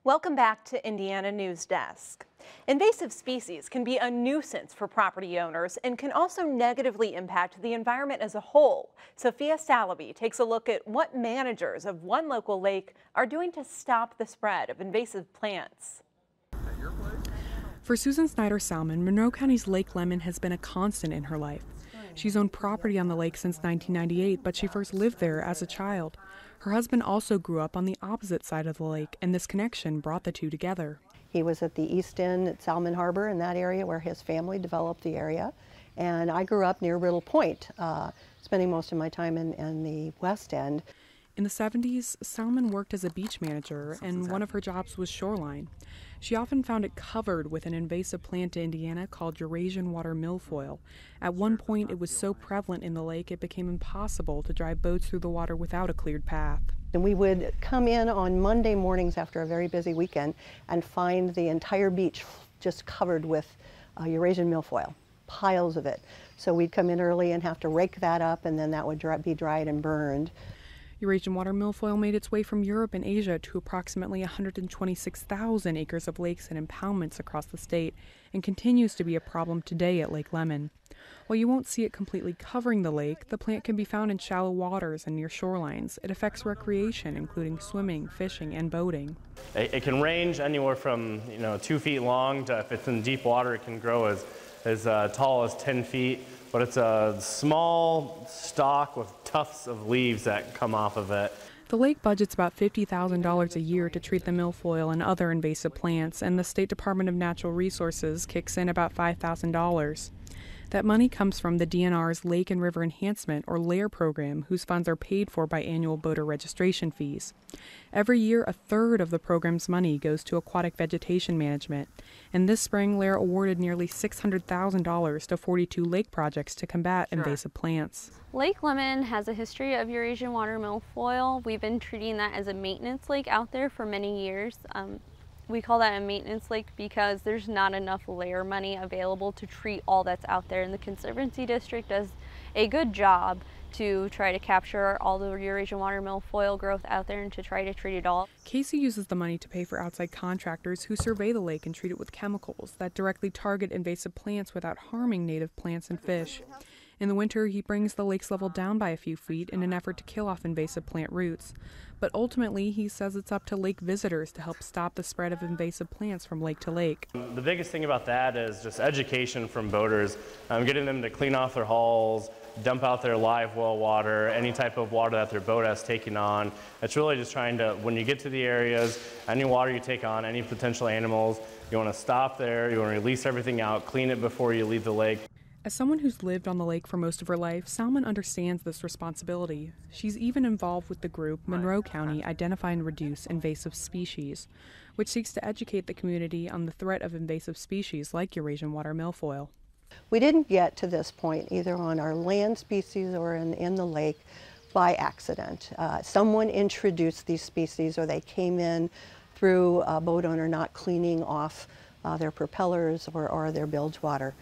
Welcome back to Indiana News Desk. Invasive species can be a nuisance for property owners and can also negatively impact the environment as a whole. Sophia Salaby takes a look at what managers of one local lake are doing to stop the spread of invasive plants. For Susan Snyder-Salmon, Monroe County's Lake Lemon has been a constant in her life. She's owned property on the lake since 1998, but she first lived there as a child. Her husband also grew up on the opposite side of the lake, and this connection brought the two together. He was at the East End at Salmon Harbor in that area where his family developed the area. And I grew up near Riddle Point, spending most of my time in the West End. In the 70s, Salmon worked as a beach manager, and one of her jobs was shoreline. She often found it covered with an invasive plant in Indiana called Eurasian water milfoil. At one point, it was so prevalent in the lake it became impossible to drive boats through the water without a cleared path. And we would come in on Monday mornings after a very busy weekend and find the entire beach just covered with Eurasian milfoil, piles of it. So we'd come in early and have to rake that up, and then that would be dried and burned. Eurasian water milfoil made its way from Europe and Asia to approximately 126,000 acres of lakes and impoundments across the state, and continues to be a problem today at Lake Lemon. While you won't see it completely covering the lake, the plant can be found in shallow waters and near shorelines. It affects recreation, including swimming, fishing, and boating. It can range anywhere from 2 feet long to, if it's in deep water, it can grow as tall as 10 feet. But it's a small stalk with tufts of leaves that come off of it. The lake budgets about $50,000 a year to treat the milfoil and other invasive plants, and the State Department of Natural Resources kicks in about $5,000. That money comes from the DNR's Lake and River Enhancement, or LAIR program, whose funds are paid for by annual boater registration fees. Every year, a third of the program's money goes to aquatic vegetation management, and this spring, LAIR awarded nearly $600,000 to 42 lake projects to combat invasive plants. Lake Lemon has a history of Eurasian water milfoil. We've been treating that as a maintenance lake out there for many years. We call that a maintenance lake because there's not enough LAIR money available to treat all that's out there, and the Conservancy District does a good job to try to capture all the Eurasian water milfoil growth out there and to try to treat it all. Casey uses the money to pay for outside contractors who survey the lake and treat it with chemicals that directly target invasive plants without harming native plants and fish. In the winter, he brings the lake's level down by a few feet in an effort to kill off invasive plant roots. But ultimately, he says it's up to lake visitors to help stop the spread of invasive plants from lake to lake. The biggest thing about that is just education from boaters, getting them to clean off their hulls, dump out their live well water, any type of water that their boat has taken on. It's really just trying to, when you get to the areas, any water you take on, any potential animals, you want to stop there, you want to release everything out, clean it before you leave the lake. As someone who's lived on the lake for most of her life, Salmon understands this responsibility. She's even involved with the group Monroe County Identify and Reduce Invasive Species, which seeks to educate the community on the threat of invasive species like Eurasian water milfoil. We didn't get to this point either on our land species or in the lake by accident. Someone introduced these species, or they came in through a boat owner not cleaning off their propellers or their bilge water.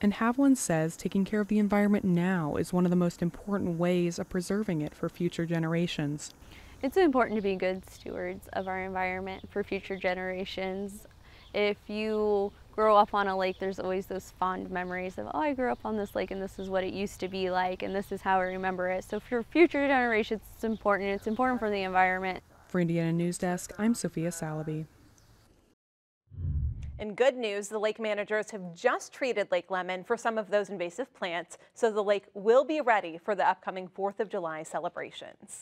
And Havlin says taking care of the environment now is one of the most important ways of preserving it for future generations. It's important to be good stewards of our environment for future generations. If you grow up on a lake, there's always those fond memories of, oh, I grew up on this lake and this is what it used to be like and this is how I remember it. So for future generations, it's important. It's important for the environment. For Indiana News Desk, I'm Sophia Salaby. In good news, the lake managers have just treated Lake Lemon for some of those invasive plants, so the lake will be ready for the upcoming 4th of July celebrations.